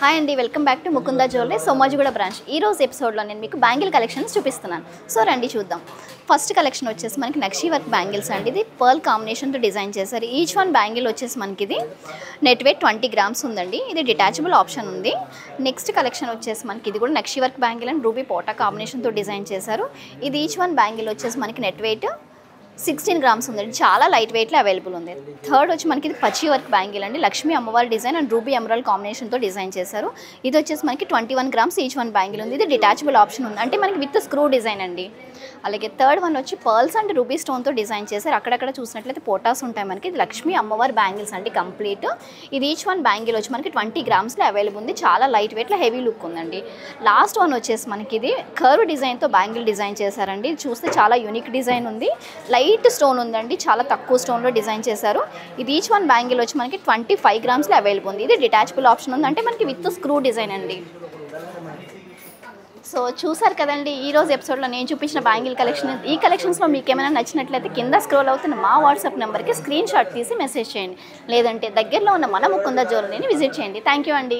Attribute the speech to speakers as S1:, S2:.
S1: Hi అండి, welcome back to Mukunda jewellery Somajiguda branch. ఈ రోజు ఎపిసోడ్లో నేను మీకు బ్యాంగిల్ కలెక్షన్స్ చూపిస్తున్నాను. సో రండి చూద్దాం. ఫస్ట్ కలెక్షన్ వచ్చేసి మనకి నక్షీ వర్క్ బ్యాంగిల్స్ అండి. ఇది పర్ల్ కాంబినేషన్తో డిజైన్ చేశారు. ఈచ్ వన్ బ్యాంగిల్ వచ్చేసి మనకి ఇది నెట్ వెయిట్ 20 గ్రామ్స్ ఉందండి. ఇది డిటాచబుల్ ఆప్షన్ ఉంది. నెక్స్ట్ కలెక్షన్ వచ్చేసి మనకి ఇది కూడా nakshi work bangle and ruby పోటా కాంబినేషన్తో డిజైన్ చేశారు. ఇది ఈచ్ వన్ బ్యాంగిల్ వచ్చేసి మనకి నెట్ వెయిట్ 16 గ్రామ్స్ ఉందండి. చాలా లైట్ వెయిట్లో అవైలబుల్ ఉంది. థర్డ్ వచ్చి మనకి ఇది పచ్చి వర్క్ బ్యాంగిల్ అండి. లక్ష్మీ అమ్మవారి డిజైన్ అండ్ రూబీ ఎమరాల్డ్ కాంబినేషన్తో డిజైన్ చేశారు. ఇది వచ్చేసి మనకి 21 గ్రామ్స్ ఈచ్ వన్ బ్యాంగిల్ ఉంది. ఇది డిటాచబుల్ ఆప్షన్ ఉంది, అంటే మనకి విత్ స్క్రూ డిజైన్ అండి. అలాగే థర్డ్ వన్ వచ్చి పర్ల్స్ అండ్ రూబీ స్టోన్తో డిజైన్ చేశారు. అక్కడక్కడ చూసినట్లయితే పోటాస్ ఉంటాయి మనకి. ఇది లక్ష్మీ అమ్మవారి బ్యాంగిల్స్ అండి కంప్లీట్. ఇది ఈచ్ వన్ బ్యాంగిల్ వచ్చి మనకి 20 గ్రామ్స్లో అవైలబుల్ ఉంది. చాలా లైట్ వెయిట్లో హెవీ లుక్ ఉందండి. లాస్ట్ వన్ వచ్చేసి మనకి ఇది కర్వ్ డిజైన్తో బ్యాంగిల్ డిజైన్ చేశారండి. ఇది చూస్తే చాలా యూనిక్ డిజైన్ ఉంది. లైట్ స్టోన్ ఉందండి, చాలా తక్కువ స్టోన్లో డిజైన్ చేశారు. ఇది ఈచ్ వన్ బ్యాంగిల్ వచ్చి మనకి 25 గ్రామ్స్లో అవైలబుల్ ఉంది. ఇది డిటాచబుల్ ఆప్షన్ ఉంది, అంటే మనకి విత్ స్క్రూ డిజైన్ అండి. సో చూసారు కదండి, ఈరోజు ఎపిసోడ్లో నేను చూపించిన బ్యాంగిల్ కలెక్షన్. ఈ కలెక్షన్స్లో మీకు ఏమైనా నచ్చినట్లయితే కింద స్క్రోల్ అవుతున్న మా వాట్సాప్ నెంబర్కి స్క్రీన్ షాట్ తీసి మెసేజ్ చేయండి, లేదంటే దగ్గరలో ఉన్న మన ముకుందా జ్యువెలరీని విజిట్ చేయండి. థ్యాంక్ యూ అండి.